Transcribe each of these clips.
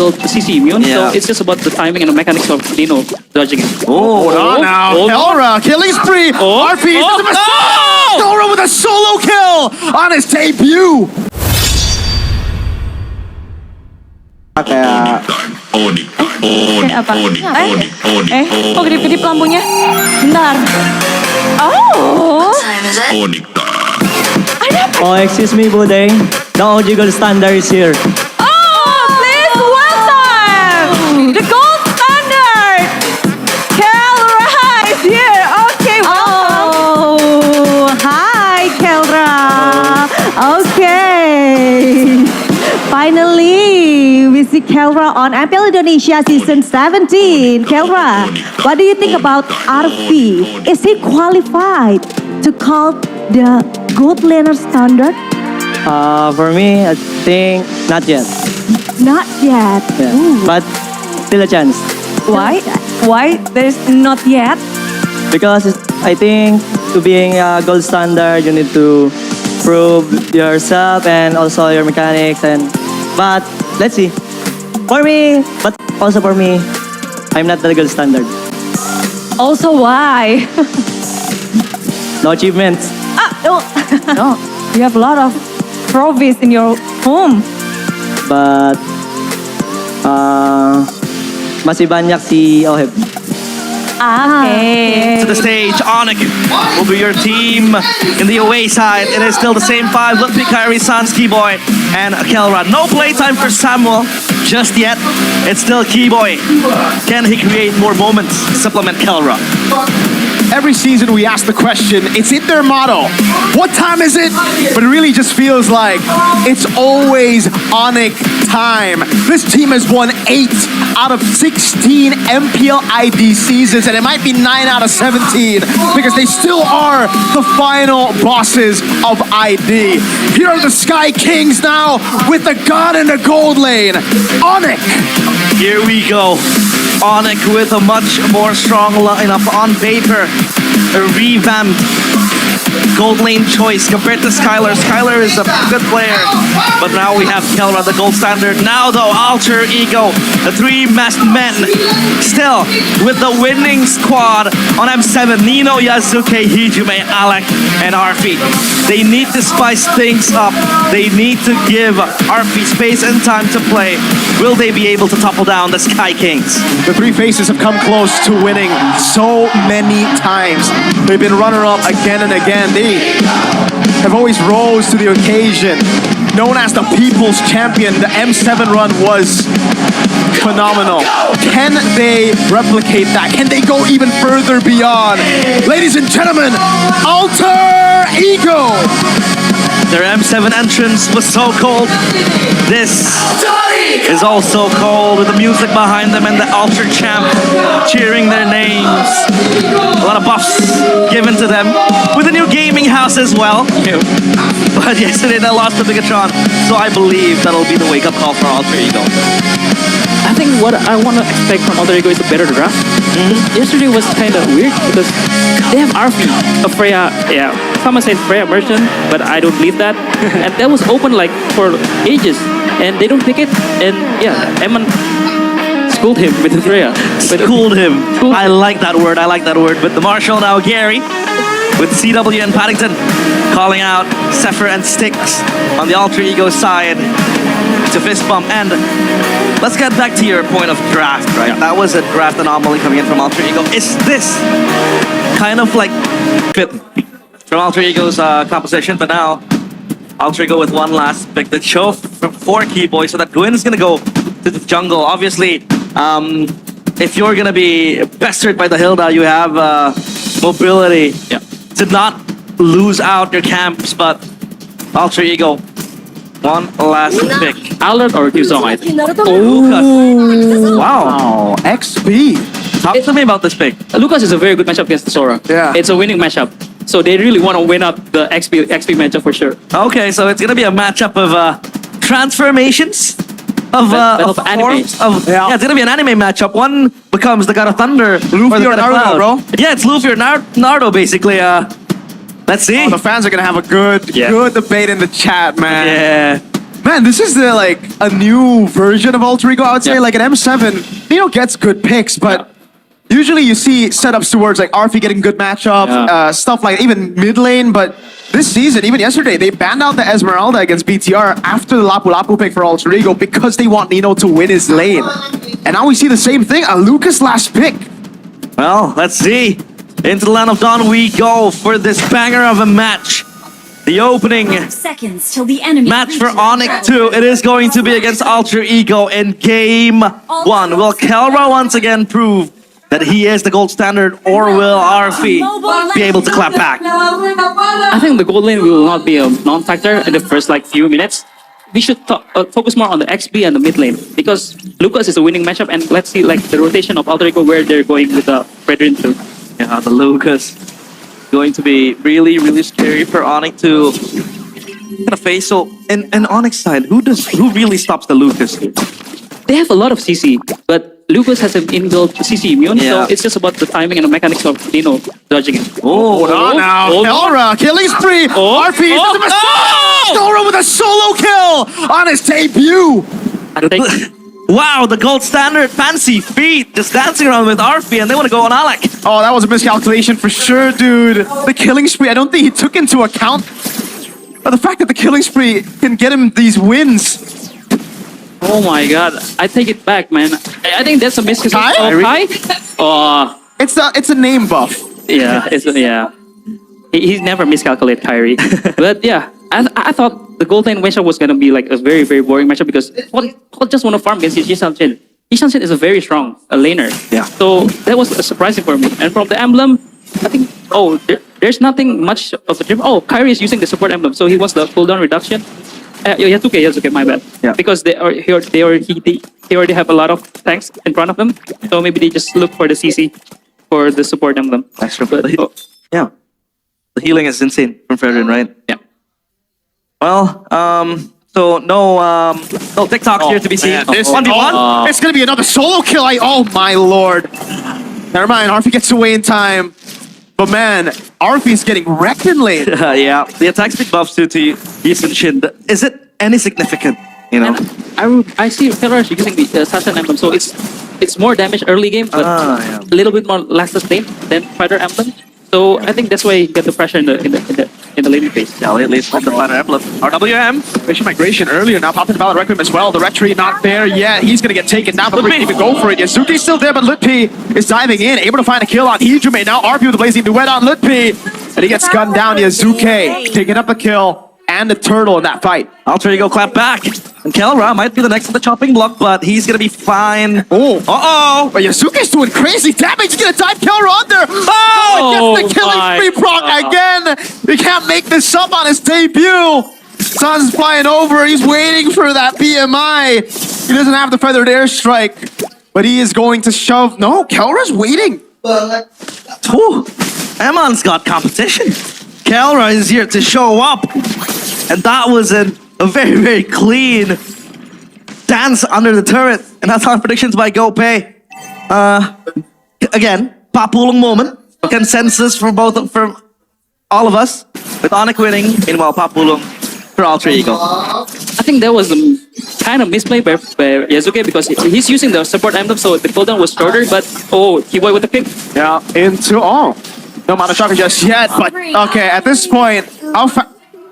build CC immune, so it's just about the timing and the mechanics of Dino dodging it. Hold on now. Kelra, killing spree. RP Kelra with a solo kill on his debut. Kayak apa? Kok kedip-kedip lampunya? Bentar. Oh. Oh, excuse me, Budeng. The OG Gold Standard is here. Oh, please welcome the gold standard. Kelra is here. Okay, welcome. Oh, hi, Kelra. Okay. Finally, we see Kelra on MPL Indonesia Season 17. Kelra, what do you think about ALFII? Is he qualified to call the gold laner standard? For me, I think not yet. Not yet. Yeah. Ooh. But still a chance. Why? Why there's not yet? Because I think to being a gold standard, you need to prove yourself and also your mechanics. But let's see. For me, but also for me, I'm not the gold standard. Also, why? No achievements. No. No. You have a lot of trophies in your home. But masih banyak si Oheb. Okay. To the stage, Onic will be your team in the away side. It is still the same five: Ludwig, Kyrie, Sans, Keyboy, and Kelra. No playtime for Samuel just yet. It's still Keyboy. Can he create more moments to supplement Kelra? Every season we ask the question, it's in their motto. What time is it? But it really just feels like it's always Onic time. This team has won 8 out of 16 MPL ID seasons, and it might be 9 out of 17 because they still are the final bosses of ID. Here are the Sky Kings now with the god in the gold lane, Onic. Here we go. Onic with a much more strong lineup on paper. A revamped gold lane choice compared to Skylar. Skylar is a good player, but now we have Kelra, the gold standard. Now though, Alter Ego, the 3 masked men, still with the winning squad on M7. Nino, Yasuke, Hijume, Alec, and ALFII. They need to spice things up. They need to give ALFII space and time to play. Will they be able to topple down the Sky Kings? The 3 faces have come close to winning so many times. They've been runner-up again and again. They have always rose to the occasion. Known as the People's Champion, the M7 run was phenomenal. Can they replicate that? Can they go even further beyond? Ladies and gentlemen, Alter Ego! Their M7 entrance was so cold. This is also cold with the music behind them and the Alter Champ cheering their names. A lot of buffs given to them with a new gaming house as well. But yesterday they lost to Bigatron, so I believe that'll be the wake-up call for Alter Ego. I think what I want to expect from Alter Ego is a better draft. Yesterday was kind of weird because they have ALFII, a Freya, someone said Freya merchant, but I don't believe that. And that was open like for ages, and they don't pick it. And Eman schooled him with the Freya. Schooled him. I like that word. I like that word. But the Marshal now, Gary, with CW and Paddington calling out Zephyr and Styx on the Alter Ego side to fist bump. And let's get back to your point of draft, right? That was a draft anomaly coming in from Alter Ego. Is this kind of like fit from Alter Ego's composition? But now Alter Ego with one last pick that show for Keyboy, so that Gwyn is gonna go to the jungle. Obviously, if you're gonna be pestered by the Hilda, you have mobility to not lose out your camps, but Alter Ego, one last pick. Alert or Q-Song, I think. Lucas. Wow, XP. Talk to me about this pick. Lucas is a very good matchup against the Sora. Yeah. It's a winning matchup. So they really want to win up the XP matchup for sure. Okay, so it's gonna be a matchup of transformations. Of animes. It's gonna be an anime matchup. One becomes the God of Thunder, Luffy or Naruto, bro. Yeah, it's Luffy or Naruto, basically. Let's see. Oh, the fans are gonna have a good debate in the chat, man. Yeah. Man, this is like a new version of Alter Ego, I would say. Yeah. Like an M7, gets good picks, but usually you see setups towards like ALFII getting good matchup, stuff like even mid lane, but this season, even yesterday, they banned out the Esmeralda against BTR after the Lapu Lapu pick for Alter Ego because they want Nino to win his lane. And now we see the same thing, a Lucas last pick. Well, let's see. Into the land of Dawn we go for this banger of a match. The opening Seconds till the enemy match for reaches Onic the 2. It is going to be against Alter Ego in game 1. Will Kelra once again prove that he is the gold standard, or will ALFII be able to clap back? I think the gold lane will not be a non-factor in the first few minutes. We should focus more on the XP and the mid lane because Lucas is a winning matchup, and let's see the rotation of Alter Ego where they're going with the Brethren too. Yeah, the Lucas going to be really, really scary for Onic to kind of face. So, in Onic's side, who really stops the Lucas? They have a lot of CC, but Lucas has an inbuilt CC immune, Yeah. so it's just about the timing and the mechanics of Nino dodging it. Hold on now, Kelra, killing spree. ALFII Kelra with a solo kill on his debut. I think Wow, the gold standard fancy feet just dancing around with ALFII, and they want to go on Alec. Oh, that was a miscalculation for sure, dude. The killing spree, I don't think he took into account the fact that the killing spree can get him these wins. oh my god, I take it back, man. I think that's a miscalculation. Kai? Oh, It's a name buff. yeah, He's never miscalculate Kyrie, but yeah, I thought the gold lane matchup was gonna be a very, very boring matchup because Paul just want to farm against Yishan Shin. Yishan Shin is a very strong laner. Yeah. So that was surprising for me. And from the emblem, I think there's nothing much of a difference. Oh, Kyrie is using the support emblem, so he wants the cooldown reduction. Yeah, it's okay, my bad. Yeah. Because they already have a lot of tanks in front of them, so maybe they just look for the CC for the support emblem. That's true. But, Yeah. The healing is insane from Fredrin, right? yeah. Well, so no TikToks here to be seen. This 1v1? it's gonna be another solo kill. Oh my lord. Never mind, ALFII gets away in time. But man, ALFII's getting wrecked in lane. Yeah, the attack speed buffs to Yisun Shin. Is it any significant? And I see Kelra using the Sasha emblem, so it's more damage early game, but yeah. a little bit more last sustain than Fighter emblem. So I think that's why you get the pressure in the laning phase. Yeah, lately it's the Fire Emblem. RWM. Patient migration earlier now, popping Valor Requiem as well. The Retry not there yet. He's gonna get taken down, but we can even go for it. Yasuki's still there, but Lutpi is diving in, able to find a kill on Hijume. Now ALFII with the Blazing Duet on Lutpi. And he gets gunned down. Yazuke picking up a kill and the turtle in that fight. Alter Ego clap back. And Kelra might be the next on the chopping block, but he's gonna be fine. Oh. Uh-oh! But Yasuke's doing crazy damage. He's gonna dive Kelra under. Oh, gets the killing my spree proc again. He can't make this up on his debut. Sun's flying over. He's waiting for that BMI. He doesn't have the feathered airstrike, but he is going to shove. No, Kelra's waiting. Ooh, Emon's got competition. Kelra is here to show up. And that was a very, very clean dance under the turret. And that's our predictions by GoPay. Again, papulong moment. Consensus from all of us. With Onic winning. Meanwhile, papulong for Alter Ego. I think that was kind of misplay by Yasuke because he's using the support emblem, so the cooldown was shorter, but he went with the pick. Yeah, into all. No Mana Chakra just yet, but okay, at this point,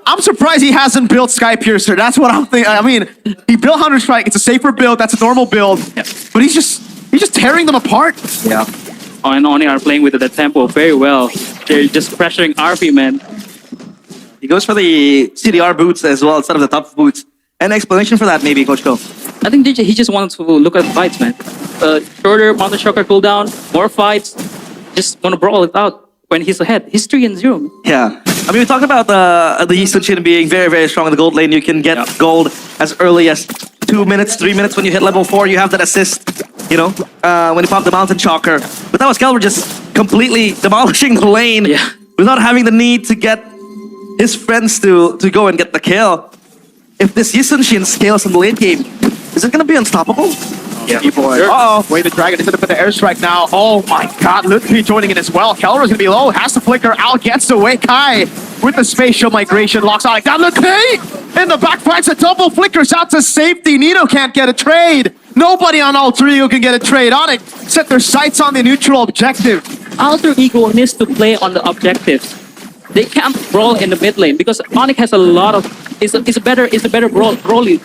I'm surprised he hasn't built Sky Piercer. That's what I'm thinking. I mean, he built Hunter Strike. It's a safer build. That's a normal build. Yeah. But he's just tearing them apart. Yeah. And Onic are playing with the tempo very well. They're just pressuring ALFII, man. He goes for the CDR boots as well instead of the top boots. Any explanation for that, maybe, Coach Ko? I think he just wanted to look at fights, man. Shorter Mountain Shocker cooldown, more fights. Just want to brawl it out when he's ahead. He's 3-0. Yeah. I mean, we talked about the Yisun Shin being very, very strong in the gold lane. You can get gold as early as 2 minutes, 3 minutes. When you hit level 4, you have that assist, when you pop the Mountain Shocker. But that was Kelra just completely demolishing the lane without having the need to get his friends to go and get the kill. If this Yisun Shin scales in the late game, is it going to be unstoppable? E-boy. Uh-oh. Wait, the dragon is going to put the airstrike now. Oh my god, MlbbB joining in as well. Kelra's going to be low, has to flicker out, gets away. Kai with the spatial migration locks out. Got MlbbB in the back, finds a double, flickers out to safety. Nino can't get a trade. Nobody on Alter Ego can get a trade. Onic set their sights on the neutral objective. Alter Ego needs to play on the objectives. They can't brawl in the mid lane because Onic has a lot of is a better brawling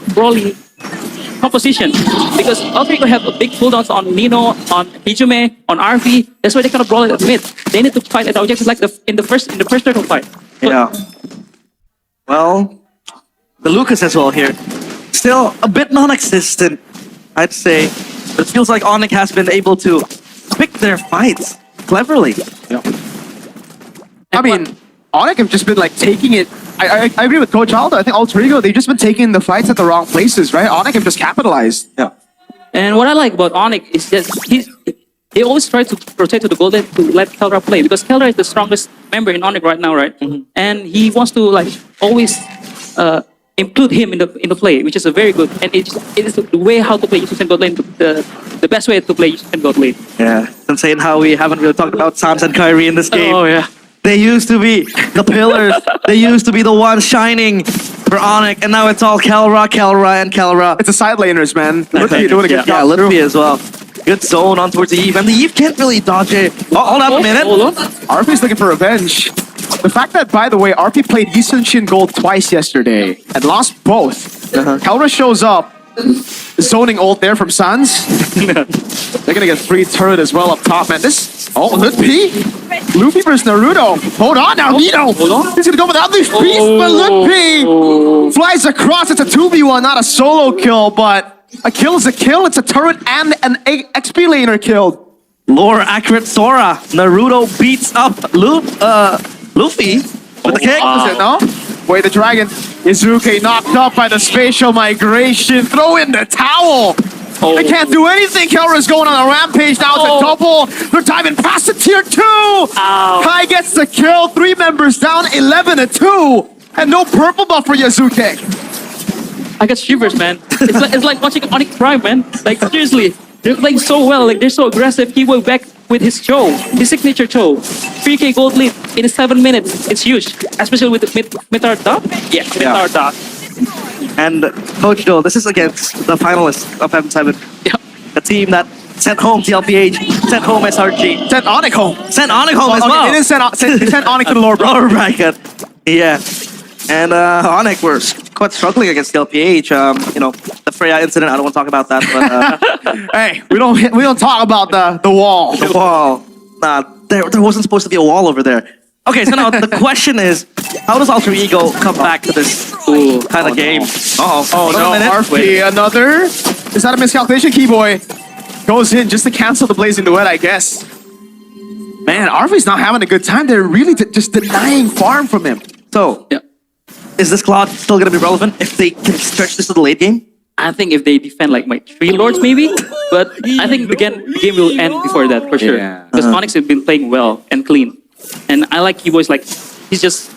composition because Alter Ego have a big cooldowns on Nino, on Hijume, on ALFII. That's why they cannot brawl at mid. They need to fight at the objectives like in the first turtle fight. So, Yeah. Well, the Lucas as well here. Still a bit non-existent, I'd say. But it feels like Onic has been able to pick their fights cleverly. I mean, Onic have just been like taking it. I agree with Coach Aldo. I think Alter Ego, they've just been taking the fights at the wrong places, right? Onic have just capitalized. Yeah. And what I like about Onic is that he always tries to rotate to the gold lane to let Kelra play because Kelra is the strongest member in Onic right now, right? And he wants to like always include him in the play, which is a very good. And it is the way how to play Yushin gold lane, the best way to play Yushin gold lane. Yeah. It's insane how we haven't really talked about Sans and Kyrie in this game. Oh yeah. They used to be the pillars. They used to be the ones shining for Onic, and now it's all Kelra. It's the side laners, man. MlbbB doing a good Yeah, job. MlbbB as well. Good zone on towards the Eve, and the Eve can't really dodge it. Oh, hold on a minute. Hold on. RP's looking for revenge. The fact that, by the way, RP played Yushin Gold twice yesterday and lost both. Kelra shows up, zoning ult there from Sans. They're gonna get free turret as well up top, man. This MlbbB? Luffy versus Naruto. Hold on now, Nino. Hold on. He's gonna go without the feast, but MlbbB flies across. It's a 2v1, not a solo kill, but a kill is a kill. It's a turret and an XP laner killed. Lore accurate Sora. Naruto beats up Luffy with the kick. Is it, no? Wait, the dragon. Izuke knocked up by the spatial migration. Throw in the towel. They can't do anything. Kelra's going on a rampage now. It's a double. They're diving past the tier 2. Kai gets the kill. 3 members down, 11-2. And no purple buff for Izuke. I got shivers, man. It's like watching Onic Prime, man. Like seriously, they're playing so well. Like they're so aggressive. He went back with his show, his signature show. 3K gold lead in 7 minutes. It's huge, especially with Mitar Dot. Yeah, Mitar Dot. And Coach Joe, this is against the finalists of M7. Yeah. A team that sent home TLPH, sent home SRG, Sent Onic home. sent Onic home as Okay, well. they didn't send Onic to the lower bracket. Lower bracket. Yeah. And Onic were quite struggling against TLPH. You know, the Freya incident, I don't want to talk about that, but Hey, we don't talk about the wall. the wall. Nah, there wasn't supposed to be a wall over there. Okay, so now the question is, how does Alter Ego come back to this kind of game? Uh-oh. Oh no, RP, another? Is that a miscalculation, Keyboy? Goes in just to cancel the Blazing Duet, I guess. Man, RP's not having a good time. They're really just denying farm from him. So, Yeah. is this Claude still going to be relevant if they can stretch this to the late game? I think if they defend like my 3 lords maybe, but I think the game will end before that for sure. Yeah. Because Onyx has been playing well and clean, and I like Keyboy's like he's just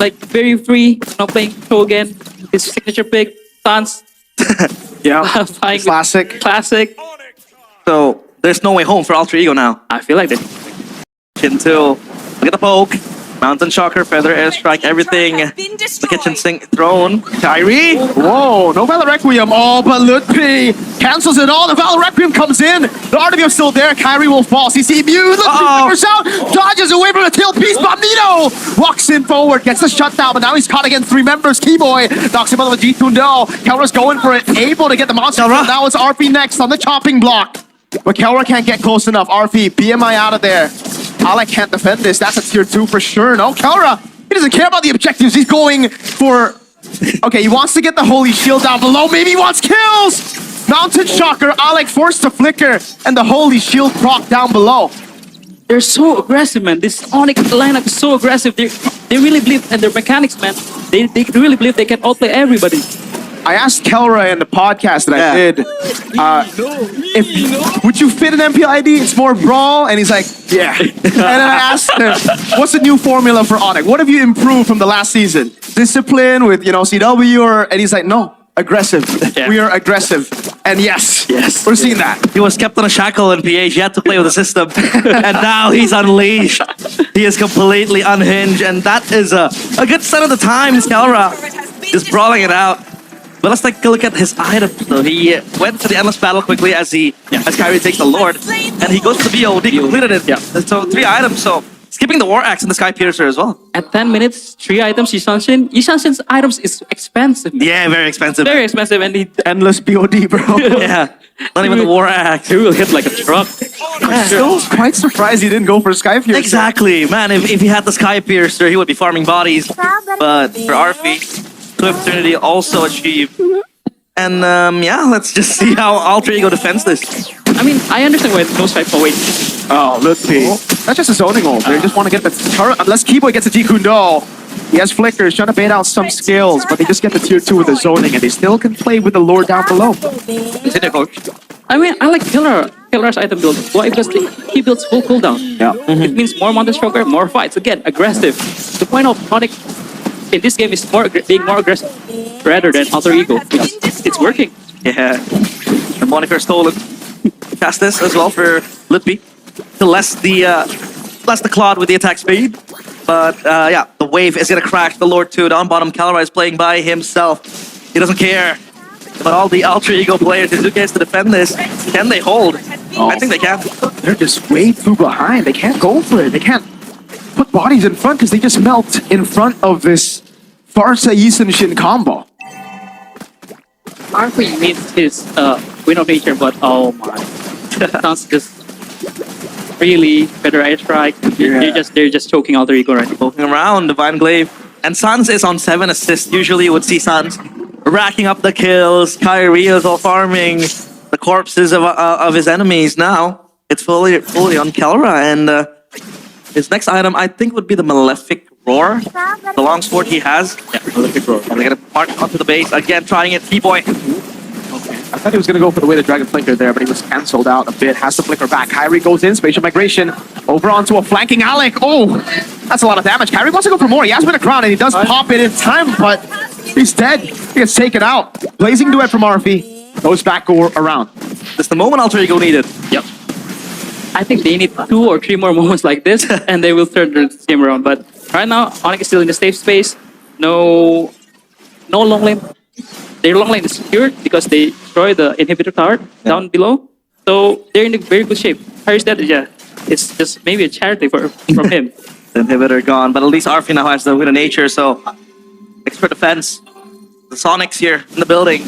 like very free, playing show again. His signature pick, Sans. Yeah, Flying classic. classic. So, there's no way home for Alter Ego now. I feel like that. Until, look at the poke. Mountain Shocker, Feather Airstrike, everything. The kitchen sink thrown. Kyrie. Whoa, no Valor Requiem. Oh, but MlbbB cancels it all. The Valor Requiem comes in. The RW's still there. Kyrie will fall. CC immune. MlbbB figures out. Dodges away from the tail piece. Bamnito walks in forward. Gets the shutdown, but now he's caught against 3 members. Keyboy knocks him out with G2. Kelra's going for it. Able to get the monster. Kelra. Now it's RP next on the chopping block. But Kelra can't get close enough. RP, BMI out of there. Alec can't defend this. That's a tier 2 for sure. No, Kelra, he doesn't care about the objectives. He's going for... Okay, he wants to get the Holy Shield down below. Maybe he wants kills! Mountain Shocker, Alec forced to flicker, and the Holy Shield proc down below. They're so aggressive, man. This Onic lineup is so aggressive. They really believe in their mechanics, man. They really believe they can outplay everybody. I asked Kelra in the podcast that I did, would you fit an MPL ID? It's more brawl, and he's like, yeah. And then I asked him, what's the new formula for Onic? What have you improved from the last season? Discipline with CW, and he's like, no, aggressive. Yeah. We are aggressive. And yes, we're seeing that. He was kept on a shackle in PH. He had to play with the system. And now he's unleashed. He is completely unhinged. And that is a good sign of the times. Kelra just brawling it out. But let's take a look at his items. So he went to the endless battle quickly as Kyrie takes the Lord. And he goes to the BOD, completed it. Yeah. So 3 items. So skipping the War Axe and the Sky Piercer as well. At 10 minutes, 3 items, Yishanshin. Yishanshin's items is expensive. Yeah, very expensive. Very expensive, and he Endless BOD, bro. Yeah. Not even the War Axe. he will hit like a truck. Still quite surprised he didn't go for Sky Piercer. Exactly, man. If he had the Sky Piercer, he would be farming bodies. But for ALFII, Swift Trinity also achieved. And yeah, let's just see how Alter Ego defends this. I mean, I understand why those type of wait. Oh, let's see. That's just a zoning ult. They just want to get the turret. Unless Keyboy gets a Jikundo. He has flickers, trying to bait out some skills, but they just get the tier 2 with the zoning, and they still can play with the lore down below. Continue, coach. I mean, I like Kelra's item build. Why? Because he builds full cooldown. Yeah. It means more Mountain Stroker, more fights. Again, aggressive. The point of Onic in this game is being more aggressive rather than Alter Ego. Because it's working. Yeah. The moniker stolen. Cast this as well for Mlbb to less the Claude with the attack speed. But yeah, the wave is gonna crash the Lord 2. Down bottom, Kelra is playing by himself. He doesn't care. But all the Alter Ego players, who gets to defend this, can they hold? I think they can. They're just way too behind. They can't go for it. They can't put bodies in front because they just melt in front of this Farsa Yisenshin combo. ALFII means his win of nature, but oh my. Sounds just really better eye strike. They're just choking Alter Ego right now. Poking around, Divine Glaive. And Sans is on 7 assists. Usually you would see Sans racking up the kills. Kyrie is all farming the corpses of his enemies. Now it's fully on Kelra, and his next item I think would be the Malefic Roar, the longsword he has. Yeah, Malefic Roar. And they're gonna march onto the base again, trying it. T-Boy. I thought he was going to go for the way the Dragon Flicker there, but he was cancelled out a bit. Has to flicker back. Kyrie goes in. Spatial Migration over onto a flanking Alec. Oh, that's a lot of damage. Kyrie wants to go for more. He has been a crown, and he does pop it in time, but he's dead. He gets taken out. Blazing Duet from ALFII. Goes back around. That's the moment Alter Ego needed. Yep. I think they need 2 or 3 more moments like this, and they will turn the game around. But right now, Onic is still in the safe space. No long lane. Their long lane is secured because they destroy the inhibitor tower down below. So they're in a very good shape. Harry's dead, yeah. It's just maybe a charity from him. The inhibitor gone, but at least ALFII now has the win of nature, so expert defense. The Sonics here in the building,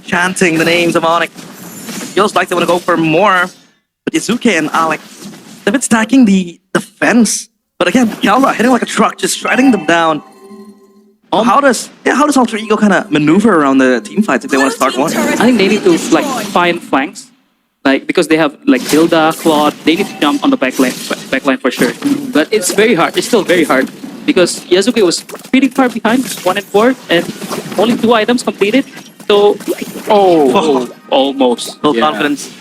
chanting the names of Onic. It feels like they want to go for more, but Izuke and Alec, they've been stacking the defense. But again, Kelra hitting like a truck, just shredding them down. How does Alter Ego kind of maneuver around the team fights if they want to start one? I think they need to like find flanks, like because they have like Hilda, Claude. They need to jump on the backline for sure. But it's very hard. It's still very hard because Yasuke was pretty far behind, 1 and 4, and only 2 items completed. So almost. Full confidence.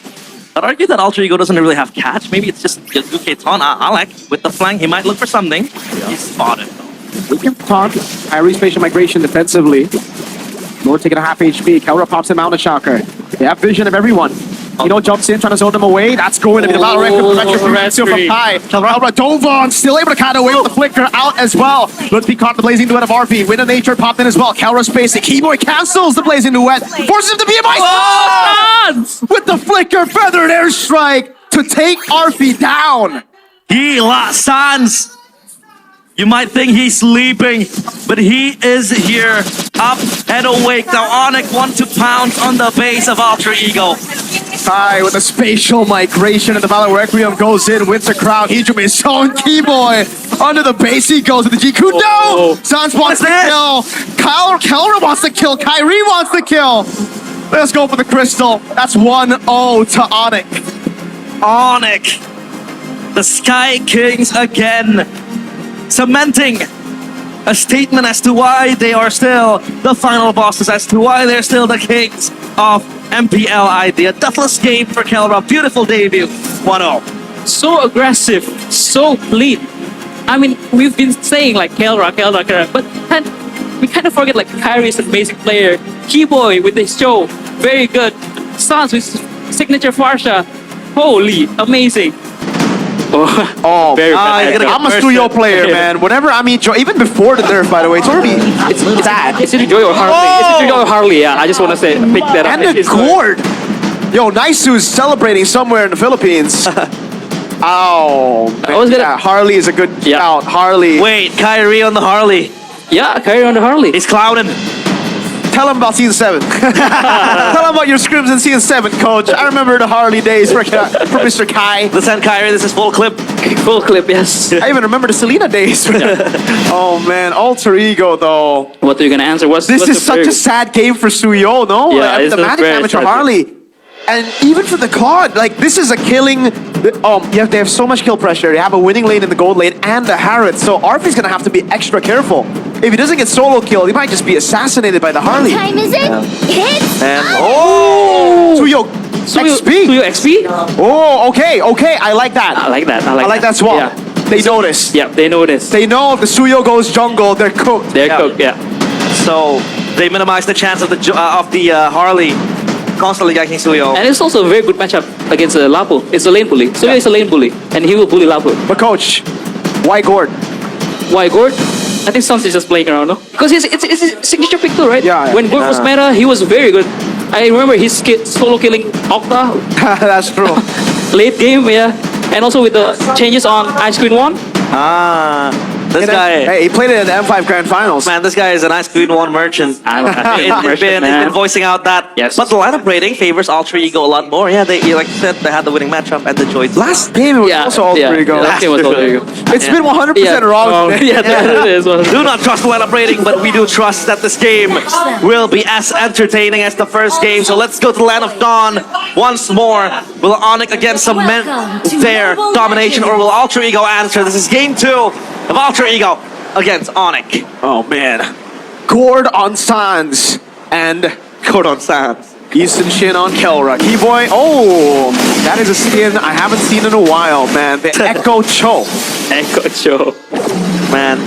I'd argue that Alter Ego doesn't really have catch. Maybe it's just Yasuke on Alec with the flank. He might look for something. He's spotted. We can taunt Kyrie's Spatial Migration defensively. Lord taking a half HP. Kelra pops him out of Shocker. They have vision of everyone. Jumps in, trying to zone them away. That's going to be the battle record with Retribution from Kai. Kelra dove on, still able to cut away with the flicker out as well. Let's be caught the Blazing Duet of ALFII. Win of Nature popped in as well. Kelra spacing. Keyboy cancels the Blazing Duet. Forces him to be a mice. With the flicker, feathered airstrike to take ALFII down. He lost Sans. You might think he's sleeping, but he is here, up and awake. Now Onic wants to pounce on the base of Alter Ego. Kai with the Spatial Migration and the Valor Requiem goes in, wins the crown. Hijumi is showing Keyboy under the base. He goes with the Jikundo. Sans wants to kill. Kelra wants to kill. Kyrie wants to kill. Let's go for the crystal. That's 1-0 to Onic. Onic, the Sky Kings again, cementing a statement as to why they are still the final bosses, as to why they're still the kings of MPL idea. Deathless game for Kelra. Beautiful debut. 1-0. So aggressive, so clean. I mean, we've been saying like Kelra, but we kind of forget like Kyrie is an amazing player. Keyboy with his show, very good. Sans with signature Farsha, holy, amazing. Oh, very he's bad. gonna I'm a Stuyo player, man. Whenever I meet Joy, even before the nerf, by the way, it's already it's bad. It's either Joy or Harley. It's either Joy or Harley. Yeah, I just want to say pick that up. And the It's- gourd. Yo, Naisu's celebrating somewhere in the Philippines. Oh, man. I was gonna- Yeah, Harley is a good Yeah. shout. Harley. Wait, Kyrie on the Harley. Yeah, carry on the Harley. He's clowning. Tell him about season 7. Tell him about your scrims in season 7, coach. I remember the Harley days for Mr. Kai. Listen, Kyrie, this is full clip. Full clip, yes. I even remember the Selena days. Oh man, alter ego though. What are you gonna answer? This is such a sad game for Suyo, no? Yeah, I mean, it's the a Magic very Amateur sad Harley. And even for the COD, like this is a killing. They have so much kill pressure. They have a winning lane in the gold lane and the Harriet. So ALFII's gonna have to be extra careful. If he doesn't get solo killed, he might just be assassinated by the Harley. Time is it? Hits. And Suyo, XP. Suyo XP? Oh, okay. I like that. I like that. I like that swap. Yeah. They notice. Yeah, they know this. They know if the Suyo goes jungle, they're cooked. They're Yeah. cooked, yeah. so they minimize the chance of the Harley constantly ganking Suyo. And it's also a very good matchup against Lapo. It's a lane bully. Suyo is a lane bully, and he will bully Lapo. But coach, why Gord? Why Gord? I think Sans is just playing around, no? Because it's his signature pick too, right? Yeah, yeah. When Gord was meta, he was very good. I remember his solo killing Octa That's true. late game, yeah. And also with the changes on Ice Queen 1. This guy, Hey, he played it in the M5 Grand Finals. man, this guy is an Ice Queen 1 merchant. He's been voicing out that. Yes. But the lineup rating favors Alter Ego a lot more. Yeah, like you said, they had the winning matchup and the choice. Last game it was also alter ego. Last game was alter ego. It's been 100% wrong. Yeah, that is. Do not trust the lineup rating, but we do trust that this game will be as entertaining as the first game. So let's go to the Land of Dawn once more. Will Onic again cement their domination, or will Alter Ego answer? This is game 2 of Alter Ego against Onic. Oh man. Gord on Sans and Cordon Sands. Easton Shin on Kelra. Keyboy, oh, that is a skin I haven't seen in a while, man. The Echo Cho. Echo Show. Man.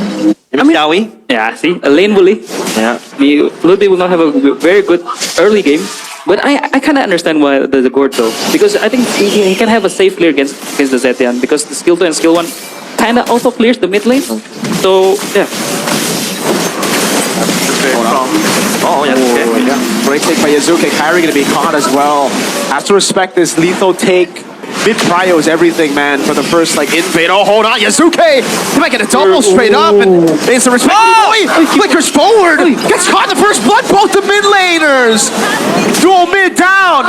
Yawi? Yeah, see? A lane bully. Yeah. Mlbb will not have a very good early game. But I kind of understand why the Gord though. Because I think he can have a safe clear against the Zetian. Because the skill 2 and skill 1 kind of also clears the mid lane. So, yeah. Oh, yeah. Okay. Yeah. Great take by Yazuke. Kyrie gonna be caught as well. Has to respect this lethal take. Mid pryos everything, man, for the first like invade. Oh, hold on, Yazuke! He might get a double straight up and it's a respect. Oh! He flickers forward! Gets caught in the first blood, both the mid laners! Dual mid down!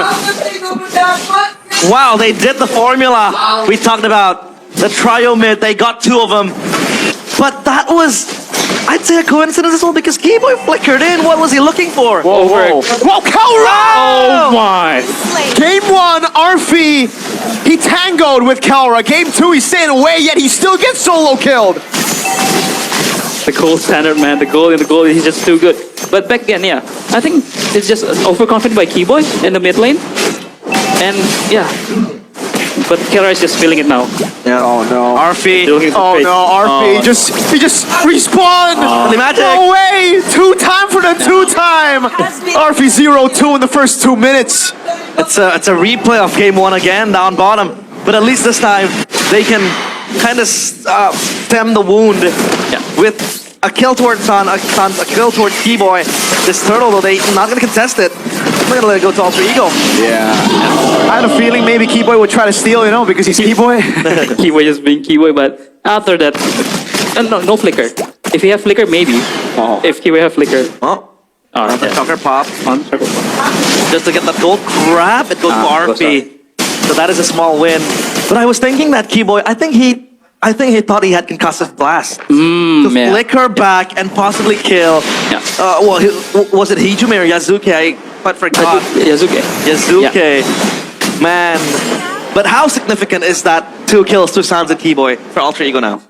Wow, they did the formula we talked about. The trio mid, they got 2 of them. But that was, I'd say, a coincidence as well because Keyboy flickered in. What was he looking for? Whoa, whoa. Whoa, Kelra! Oh my! Game 1, ALFII, he tangoed with Kelra. Game 2, he's staying away, yet he still gets solo killed. The gold standard, man. The gold, he's just too good. But back again, yeah. I think it's just overconfident by Keyboy in the mid lane. And, yeah. But Kelra is just feeling it now. Yeah. Oh no. ALFII. Oh no, ALFII he just respawned! The magic. No way! 2-time for the 2-time! ALFII 0-2 in the first 2 minutes. It's a replay of game 1 again, down bottom. But at least this time, they can kind of stem the wound with a kill towards Sun, a kill towards Keyboy. This turtle, though, they're not going to contest it. They're going to let it go to Alter Ego. Yeah. I had a feeling maybe Keyboy would try to steal, because he's Keyboy. Keyboy just being Keyboy, but after that, no flicker. If he have flicker, maybe. Oh. If Keyboy have flicker, Oh, another sucker pop. on circle. Just to get that gold crap, it goes to ALFII. So that is a small win. But I was thinking that Keyboy, I think he thought he had concussive blast. To flicker back and possibly kill. Yeah. Was it Hijime or Yazuke? I quite forgot. Yazuke. Yazuke. Man. But how significant is that 2 kills, 2 sounds at Keyboy for Alter Ego now?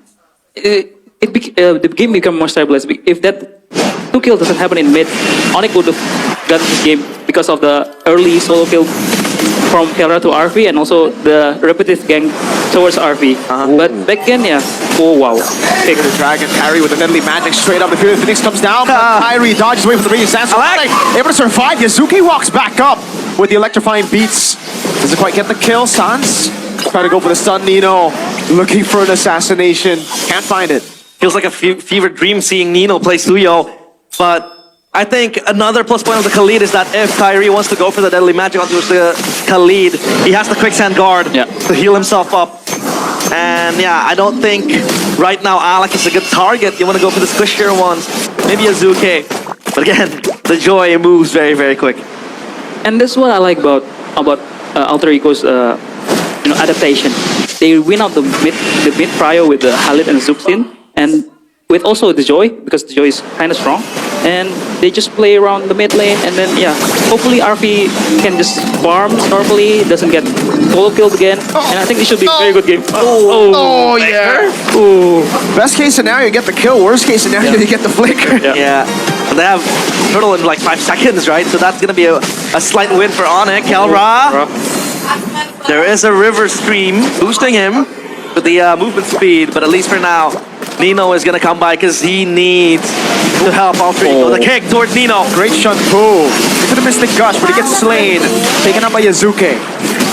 The game become more stabilized. If that 2 kill doesn't happen in mid, Onic would have gotten this game because of the early solo kill from Kelra to ALFII and also the repetitive gank towards ALFII. But back then, yeah. Oh wow. Pick. The Dragon Kyrie with the deadly magic straight up. The Fury of Phoenix comes down. But Kyrie dodges away from the radiant sandstorm. Able to survive. Yazuki walks back up with the electrifying beats. Doesn't quite get the kill. Sans trying to go for the stun. Nino looking for an assassination. Can't find it. Feels like a fever dream seeing Nino play Suyo. But I think another plus point of the Khalid is that if Kyrie wants to go for the deadly magic onto the Khalid, he has the quicksand guard to heal himself up. And yeah, I don't think right now Alec is a good target. You want to go for the squishier ones, maybe Azuke. But again, the Joy moves very, very quick. And that's what I like about Alter Ego's adaptation. They win out the mid prio with the Khalid and Zuxin, and with also the Joy, because the Joy is kind of strong. And they just play around the mid lane, and then yeah, hopefully ALFII can just farm normally, doesn't get solo killed again, and I think it should be a very good game. Oh yeah. Ooh. Best case scenario, you get the kill. Worst case scenario, you get the flicker. Yeah. And they have Turtle in like 5 seconds, right? So that's gonna be a slight win for Onic. Kelra. There is a river stream boosting him with the movement speed, but at least for now, Nino is gonna come by because he needs to help Alter Ego. The kick towards Nino. Great Shunpu. He could have missed the gush, but he gets slain. Taken up by Yazuke.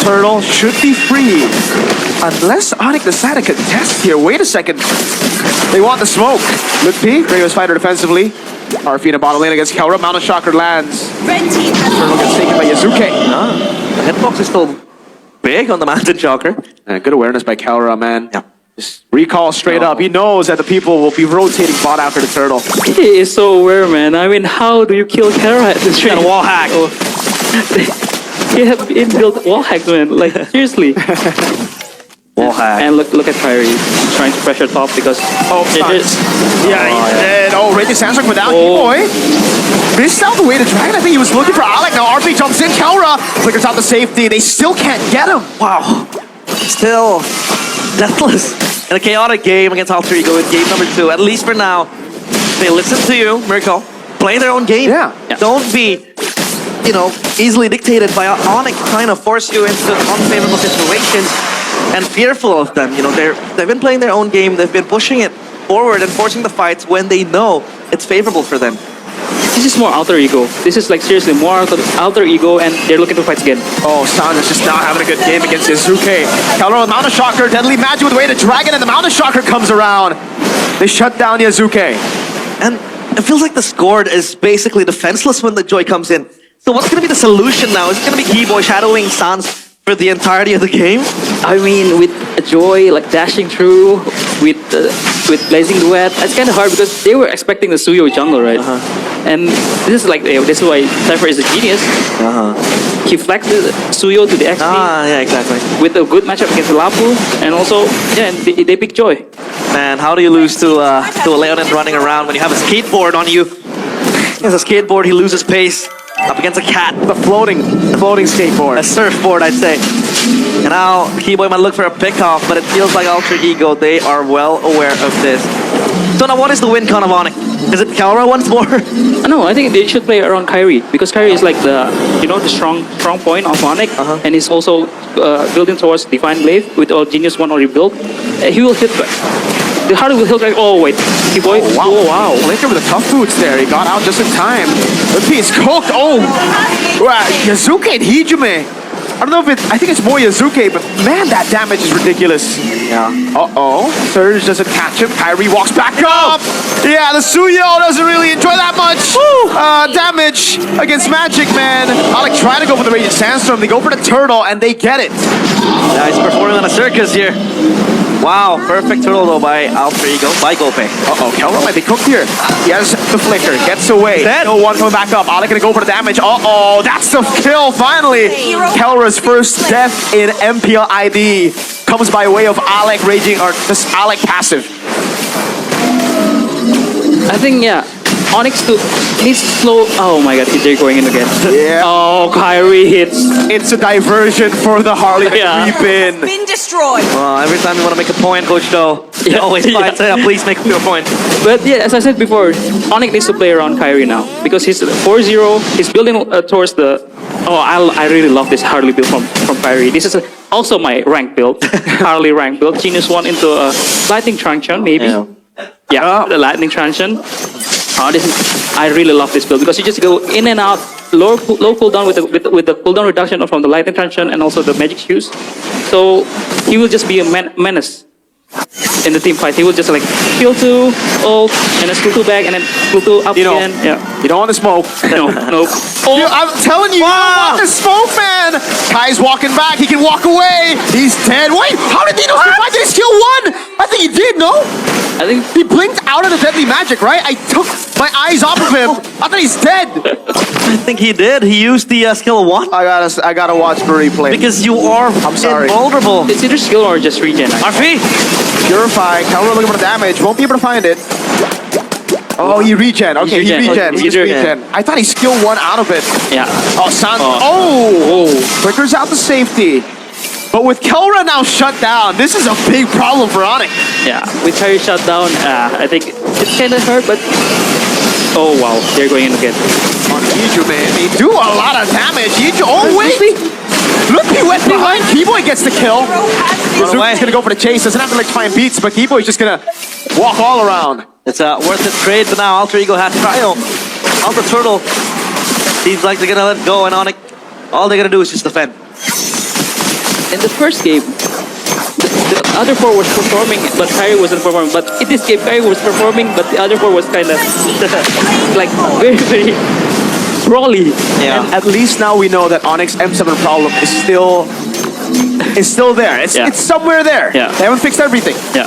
Turtle should be free. Unless Onic decide to contest here. Wait a second. They want the smoke. Mlbb, Radio's fighter defensively. ALFII in a bottom lane against Kelra. Mountain Shocker lands. Turtle gets taken by Yazuke. The hitbox is still big on the Mountain Shocker. And good awareness by Kelra, man. Yeah. Just recall straight up. He knows that the people will be rotating bot after the Turtle. He is so aware, man. I mean, how do you kill Kelra at this rate? Got a wall hack. He have inbuilt wall hacks, man. Like, seriously. Wall hack. And look at Kyrie trying to pressure top because Yeah, he's dead. Oh, Radiant Sandstorm without E-Boy. Missed out the way to Dragon. I think he was looking for Alec. Now ALFII jumps in. Kelra flickers out the safety. They still can't get him. Wow. Still deathless in a chaotic game against Alter Ego in game number 2. At least for now, they listen to you, MIRKO. Play their own game. Yeah. Don't be, easily dictated by Onic trying to force you into unfavorable situations and fearful of them. They've been playing their own game. They've been pushing it forward and forcing the fights when they know it's favorable for them. this is more Alter Ego. This is like seriously more Alter Ego, and they're looking to fight again. Oh, San is just not having a good game against Yazuke. Kelra with Mountain Shocker, deadly magic with the way to Dragon, and the Mountain Shocker comes around. They shut down Yazuke. And it feels like the Scourge is basically defenseless when the Joy comes in. So what's going to be the solution now? Is it going to be Keyboy shadowing Sans for the entirety of the game? I mean, with a Joy like dashing through, with Blazing Duet, it's kind of hard because they were expecting the Suyo jungle, right? And this is like this is why Cypher is a genius. He flagged the Suyo to the XP. Yeah, exactly. With a good matchup against the Lapu, and also and they pick Joy. Man, how do you lose to a Leonin running around when you have a skateboard on you? As a skateboard, he loses pace up against a cat. The floating skateboard. A surfboard, I'd say. And now Keyboy might look for a pickoff, but it feels like Alter Ego, they are well aware of this. So now what is the win con of Onic? Is it Kelra once more? No, I think they should play around Kyrie because Kyrie is like the the strong point of Onic, and he's also building towards Divine Blade with all Genius 1 already built. He will hit back. The harder will hit back. Oh wait, Keyboy. Oh wow. Flicker with the tough boots there. He got out just in time. The piece cooked. Oh, wow. Yazuke and Hijime. I don't know if I think it's more Yazuke, but man, that damage is ridiculous. Yeah. Uh-oh. Surge doesn't catch him. Kyrie walks back up. Yeah, the Suyo doesn't really enjoy that much damage against Magic, man. Alec trying to go for the Radiant Sandstorm. They go for the Turtle, and they get it. Yeah, he's performing on a circus here. Wow, perfect turtle though by Alter Ego, by Gope. Uh-oh, Kelra might be cooked here. He has the flicker, gets away. No one coming back up. Alec gonna go for the damage. Uh-oh, that's the kill finally. Kelra's first death in MPL ID comes by way of Alec raging, or just Alec passive. I think Onyx needs to slow. Oh my God, they're going in again. Yeah. Oh, Kyrie hits. It's a diversion for the Harley to creep in. Been destroyed. Well, every time you want to make a point, Coach Doe, you always find please make your point. But yeah, as I said before, Onyx needs to play around Kyrie now because he's 4-0. He's building towards the Oh, I really love this Harley build from Kyrie. This is also my rank build, Harley rank build. Genius one into a lightning truncheon, maybe. Yeah, the lightning truncheon. I really love this build because you just go in and out, low cooldown with the cooldown reduction from the lightning truncheon and also the magic shoes. So he will just be a menace in the team fight. He will just like skill 2, ult, and then skill 2 back, and then skill 2 up again. Yeah. You don't want to smoke. No. Oh, I'm telling you, you don't want to smoke, man. Kai's walking back. He can walk away. He's dead. Wait, how did Nino survive? Did he skill 1? I think he did, no? I think He blinked out of the deadly magic, right? I took my eyes off of him. I thought he's dead. I think he did. He used the skill 1 I gotta watch the replay. because you are I'm sorry. invulnerable. it's either skill or just regen. ALFII. Purify. Kelra looking for the damage. Won't be able to find it. Oh, he regen. Okay, he regen. He just regen. I thought he skill 1 out of it. Yeah. Oh, San. Oh. Flickers out the safety. But with Kelra now shut down, this is a big problem for Onic. Yeah. With Kyrie shut down, I think it's kind of hurt, but oh wow, they're going in again. On Hiju, man. They do a lot of damage. Hiju. Oh, wait. Look, he went behind. Keyboy gets the kill. Zuki's gonna go for the chase. Doesn't have to like find beats, but Keyboy's just gonna walk all around. It's a worth it trade, but now Alter Ego has trial on the turtle. Seems like they're gonna let go, and Onic, all they're gonna do is just defend. In the first game, the other 4 was performing, but Kyrie wasn't performing. But in this game, Kyrie was performing, but the other 4 was kind of like very, very brawly. Yeah. And at least now we know that Onyx M7 problem is still there. It's somewhere there. Yeah. They haven't fixed everything. Yeah.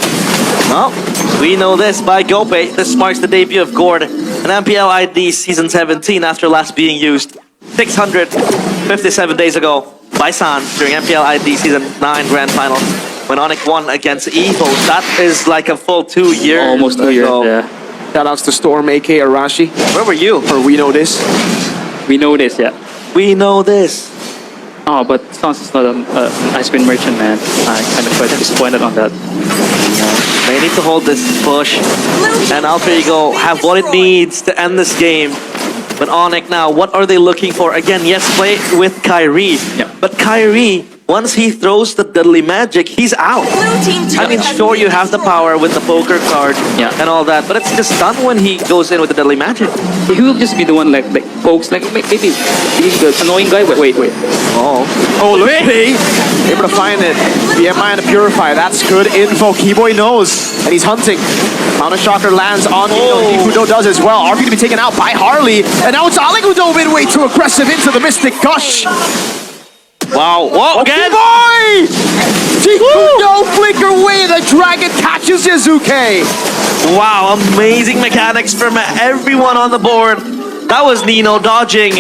Well, we know this by Gope. This marks the debut of Gord, an MPL ID Season 17 after last being used 657 days ago by San during MPL ID Season 9 Grand Final when Onic won against Evil. That is like a full 2 years Almost 2 years. ago. Yeah. Shoutouts to Storm, AK Arashi. Where were you? Or we know this. We know this, yeah. We know this. Oh, but Sans is not an ice cream merchant, man. I kind of quite disappointed on that. They need to hold this push, and Alter Ego have what it needs to end this game. But Onic now, what are they looking for? Again, yes, play with Kyrie. Yeah. But Kyrie, once he throws the deadly magic, he's out. I mean, sure, you have the power with the poker card and all that, but it's just done when he goes in with the deadly magic. He will just be the one like pokes, like maybe being the annoying guy. Wait. Oh, Look, able to find it. BMI and the Purify. That's good info. Keyboy knows, and he's hunting. Counter Shocker lands on Nino. Nikudo does as well. RP to be taken out by Harley, and now it's Alec who dove in way too aggressive into the Mystic Gush. wow. Whoa, again. Keyboy! Nikudo flicker away. The dragon catches Yazuke. Wow, amazing mechanics from everyone on the board. That was Nino dodging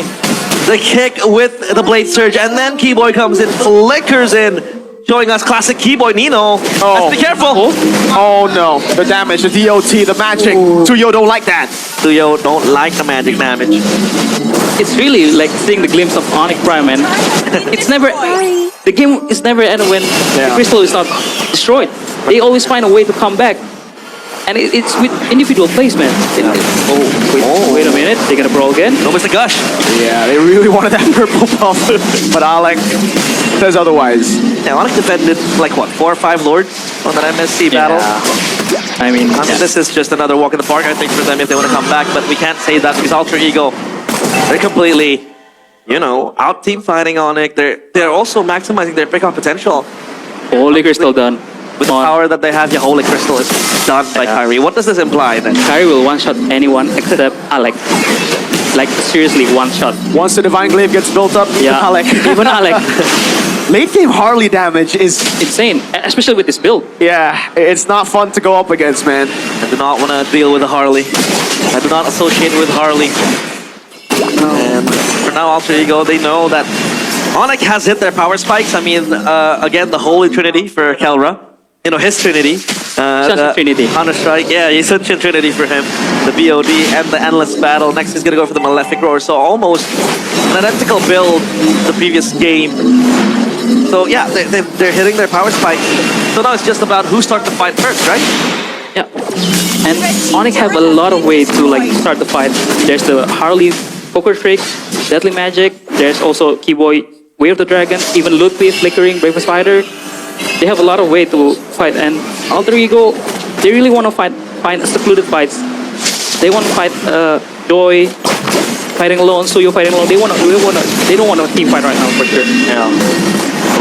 the kick with the Blade Surge, and then Keyboy comes in, flickers in, showing us classic Keyboy Nino. Let's be careful. Oh no, the damage, the DOT, the magic. Tuyo don't like that. Tuyo don't like the magic damage. It's really like seeing the glimpse of Onic Prime, and it's never. The game is never end when the crystal is not destroyed. They always find a way to come back. And it's with individual placement. Wait a minute, they're gonna brawl again. No, Mr. Gush. Yeah, they really wanted that purple buff, but Alec says otherwise. Yeah, Onic defended like what, 4 or 5 lords on that MSC battle. I mean, This is just another walk in the park, I think, for them if they want to come back. But we can't say that because Alter Ego, they're completely, out team fighting Onic. They're also maximizing their pickup potential. Holy crystal done. With the power that they have, the Holy Crystal is done by Kyrie. What does this imply then? Kyrie will one-shot anyone except Alec. Like, seriously, one-shot. Once the Divine Glaive gets built up, even Alec. Even Alec. Late game Harley damage is Insane, especially with this build. yeah, it's not fun to go up against, man. I do not want to deal with a Harley. I do not associate with Harley. And for now, Alter Ego, they know that Onic has hit their power spikes. I mean, again, the Holy Trinity for Kelra. His Trinity. Such Trinity. Counter-Strike, yeah, he's such a Trinity for him. The BOD and the Endless Battle. Next he's gonna go for the Malefic Roar. So almost an identical build the previous game. So yeah, they're hitting their power spike. So now it's just about who starts the fight first, right? Yeah. And Onic have a lot of ways to like start the fight. There's the Harley poker trick, deadly magic, There's also Keyboy, Way of the Dragon, even Ludwig, Flickering, Brave Spider. They have a lot of way to fight, and Alter Ego, they really want to find secluded fights. They want to fight Joy fighting alone, Suyo fighting alone. They don't want a team fight right now for sure. Yeah.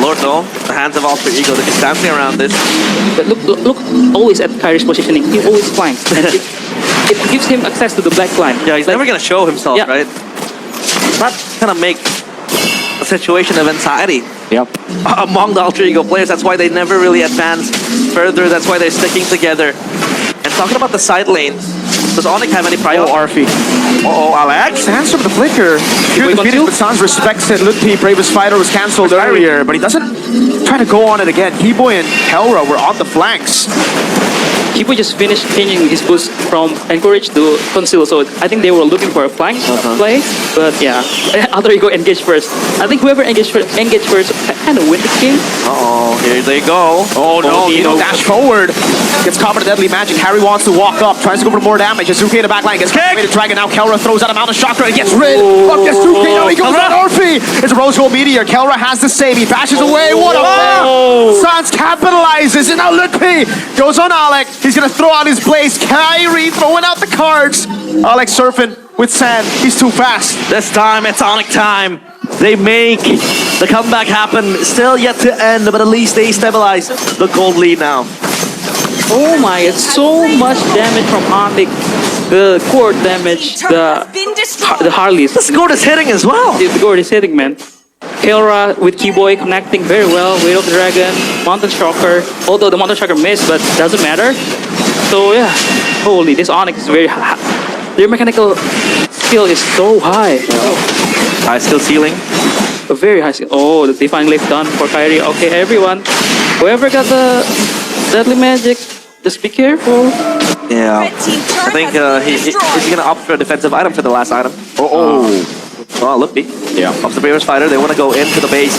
Lord though, the hands of Alter Ego, they're just dancing around this. But look always at Kyrie's positioning. He always flanks, and it gives him access to the black line. Yeah, he's never gonna show himself, Yeah. right? That kind of make a situation of anxiety Yep. among the Alter Ego players. That's why they never really advance further. That's why they're sticking together. And talking about the side lane, does Onic have any prior? ALFII. Uh-oh, Alex? Sans from the flicker. Here Wait, defeated, two? but Sans respects it. Ludwig, Bravest Fighter was cancelled earlier, but he doesn't try to go on it again. Keyboy and Kelra were on the flanks. Keyboy just finished changing his boost from Encourage to Conceal, so I think they were looking for a flank play. But yeah, Alter Ego engaged first. I think whoever engaged first kind of win the game. Uh-oh, here they go. Oh no, he Nino knows. dash forward. Gets caught by the deadly magic. Harry wants to walk up, tries to go for more damage. Azuki in the back line gets kicked. The dragon now. Kelra throws out a mountain chakra and gets rid of Azuki. Now he goes on ALFII. It's a Rose Gold Meteor. Kelra has the save. He bashes away. What a fail. Sans capitalizes. And now Ludwig goes on Alec. He's going to throw out his blaze. Kyrie throwing out the cards. Alex surfing with sand. He's too fast. This time, it's Onic time. They make the comeback happen. Still yet to end, but at least they stabilize the gold lead now. Oh my, it's so much damage from Onic. The core damage, the Harleys. The score is hitting as well. The core is hitting, man. Kelra with Keyboy connecting very well. Way of the Dragon, Mountain Shocker. Although the Mountain Shocker missed, but doesn't matter. So yeah, holy, this Onic is very high. Their mechanical skill is so high. High skill ceiling. A very high skill. Oh, the Defying Leaf done for Kyrie. Okay, everyone. Whoever got the Deadly Magic, just be careful. Yeah. I think he's going to opt for a defensive item for the last item. Oh, look, Yeah. Off the Bravest Fighter, they want to go into the base.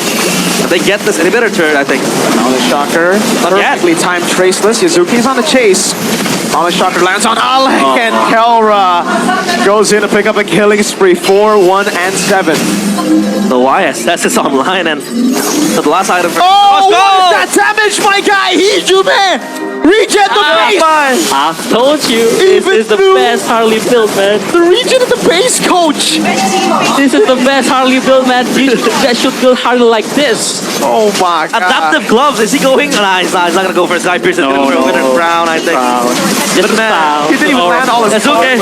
If they get this inhibitor turret, I think. Now the Shocker. Perfectly timed traceless. Yazuki's on the chase. Now the Shocker lands on Alec and Kelra goes in to pick up a killing spree. 4, 1, and 7. The YSS is online, and so the last item for... Oh, what is that damage, my guy? Hijume! Regen the base! I told you, this is the best Harley build, man. The regen of the base, coach! This is the best Harley build, man. You guys should build Harley like this. Oh my god. Adaptive gloves, is he going? Nah, he's not going to go for a Sky Pierce. He's going to go for a Winter Brown, I think. Just man, foul. he didn't even land all his That's okay.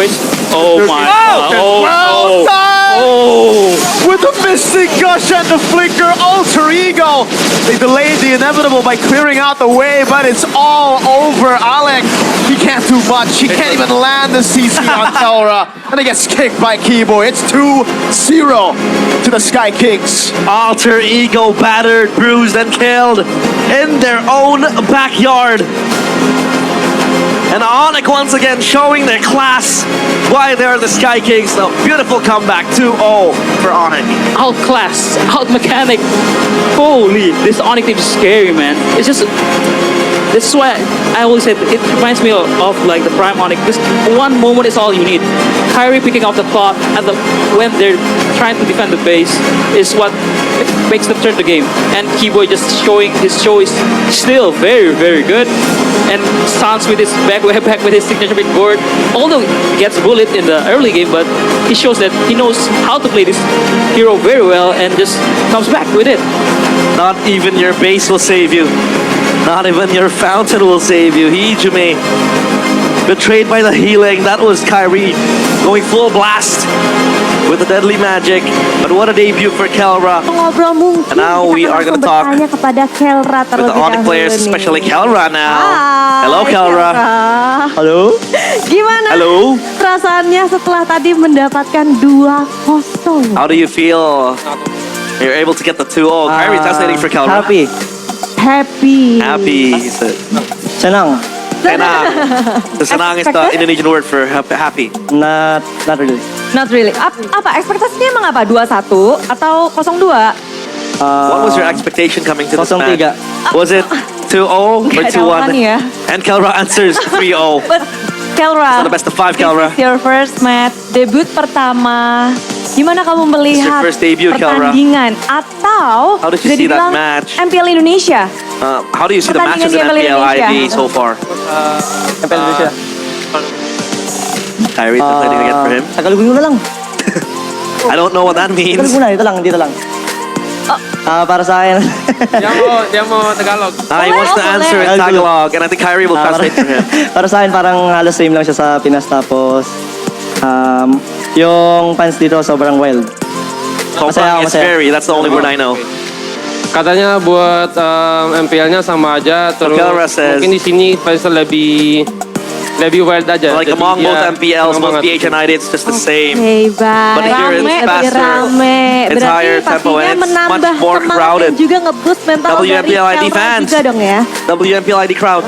Oh my god. Well done! With the Mystic Gush and the Flicker Alter Ego. They delayed the inevitable by clearing out the way, but it's all over. Alec, he can't do much. He can't even land the CC on Kelra. And he gets kicked by Keyboy. It's 2-0 to the Sky Kings. Alter Ego battered, bruised, and killed in their own backyard. And Onic once again showing their class why they're the Sky Kings. So beautiful comeback, 2-0 for Onic. Outclass, out mechanic. Holy, this Onic team is scary, man. It's just, this is why I always say it reminds me of like the Prime Onic. This one moment is all you need. Kyrie picking up the clock and when they're trying to defend the base is what makes them turn the game. And Keyboy just showing his show is still very, very good. And Sans with his back with his signature big board. Although he gets bullied in the early game, but he shows that he knows how to play this hero very well and just comes back with it. Not even your base will save you. Not even your fountain will save you. Hijume betrayed by the healing. That was Kyrie going full blast with the deadly magic. But what a debut for Kelra. Ngobrol mungkin. And now we are going to talk bertanya kepada Kelra with the terlebih Onic dahulu players, nih. especially Kelra now. Hai, Hello, Kelra. Halo? Gimana Hello. perasaannya setelah tadi mendapatkan 2-0? How do you feel? You're able to get the 2-0. Kyrie translating for Kelra. Happy. Happy, he said. Senang. Senang. The senang is the Indonesian word for happy. Not really. Not really. Apa ekspektasinya emang apa? 2-1 atau 0-2? What was your expectation coming to this 0-3. match? Was it 2-0 or Nggak ada 2-1? ya. And Kelra answers 3-0. But Kelra, The best of 5, Kelra. this is your first match, debut pertama Gimana kamu melihat first debut, Kelra. pertandingan atau How did you bisa see that dibilang match? MPL Indonesia? How do you see the matches in Pertandingan di MPL Indonesia. IV so far? MPL Indonesia. Kyrie translating again for him. Tagalogin ko na lang. I don't know what that means. Tagalog muna, dito lang. Para sa akin. Dia mau Tagalog. He wants to answer in Tagalog, and I think Kyrie will translate for him. Para sa akin, parang halos same lang siya sa Pinas. Tapos, yung fans dito sobrang wild. Sobrang is very, that's the only word I know. Katanya buat MPL-nya sama aja, terus Kelra says- mungkin di sini Faisal lebih wild aja. Like Jadi among both ya, MPLs, both semangat. PH and ID, it's just the same. Oke, baik. But here it's faster. rame. It's higher Berarti tempo, pastinya and it's menambah much more semangat crowded. dan juga nge-boost mental dari WMPL ID Kelra fans. juga dong ya. WMPL ID crowd.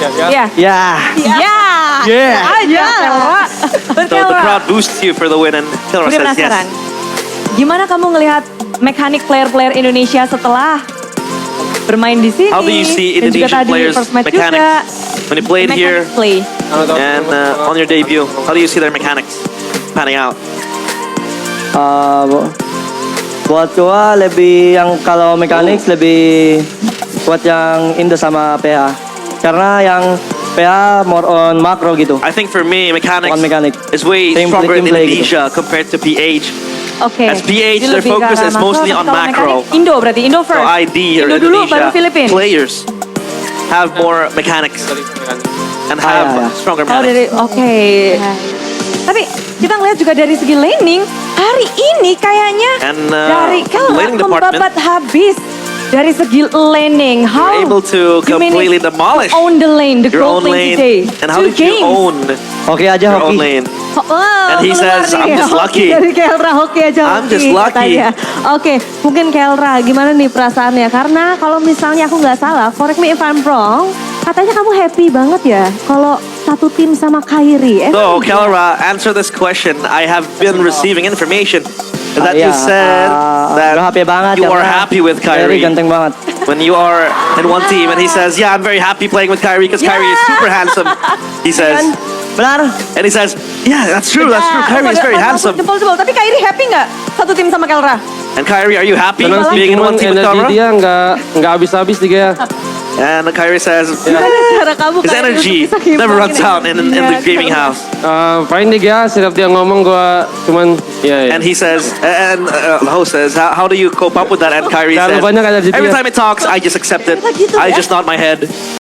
Ya. Ya. Ya. Aja. Kelra. So the crowd boosts you for the win, and Kelra Gue says penasaran. yes. Gimana kamu ngelihat mekanik player-player Indonesia setelah bermain di sini? How do you see dan juga Indonesian tadi players' first match mechanics juga. when you played here Mechanics play. and on your debut? How do you see their mechanics panning out? Buat gua lebih yang kalau mechanics lebih buat yang Indo sama PH. Karena yang PH more on macro gitu. I think for me, mechanics On mechanic. is way Team stronger in play gitu. Indonesia compared to PH. Oke. As PH, Jadi their lebih ke focus arah is mostly on Kalau macro. mekanik, Indo berarti, Indo So first. ID or Indo dulu, baru Indonesia Filipina. players have more mechanics and have ya. stronger Kalau dari, mechanics. oke. Tapi kita ngeliat juga dari segi laning, hari ini kayaknya And dari Kelra laning department, membabat habis dari segi laning. How you're able to you manage completely demolish own the lane, the your gold own lane lane. today. And how 2 did you games. own Oke aja your own hoki. lane? Oh, And he keluar says, nih, "I'm just hoki lucky." Dari Kelra, hoki aja I'm hoki, just lucky. katanya. Oke, mungkin Kelra, gimana nih perasaannya? Karena kalau misalnya aku nggak salah, correct me if I'm wrong, katanya kamu happy banget ya kalau satu tim sama Kyrie. So, Kelra, answer this question. I have been receiving information that you said that happy banget you are karena happy with Kyrie Kyrie ganteng banget. when you are in one team. And he says, yeah, I'm very happy playing with Kyrie because Kyrie is super handsome. He says, Benar? and he says, yeah, that's true, that's true. Kyrie is very handsome. Jempol-jempol. Tapi Kyrie happy nggak satu tim sama Kelra? And Kyrie, are you happy Senang sih, being in cuman one team with energi Kelra? dia nggak habis-habis nih kayak. And Kyrie says, Gimana cara kamu his Kyrie, energy untuk bisa never ngimbangin runs out in the energinya gaming Kelra? house. Fine nih ya, setiap dia ngomong gua cuman ya. And he says, and the host says, how do you cope up with that? And Kyrie Terlalu says, banyak energi every dia. time it talks, I just accept it. Ternyata gitu I ya. just nod my head.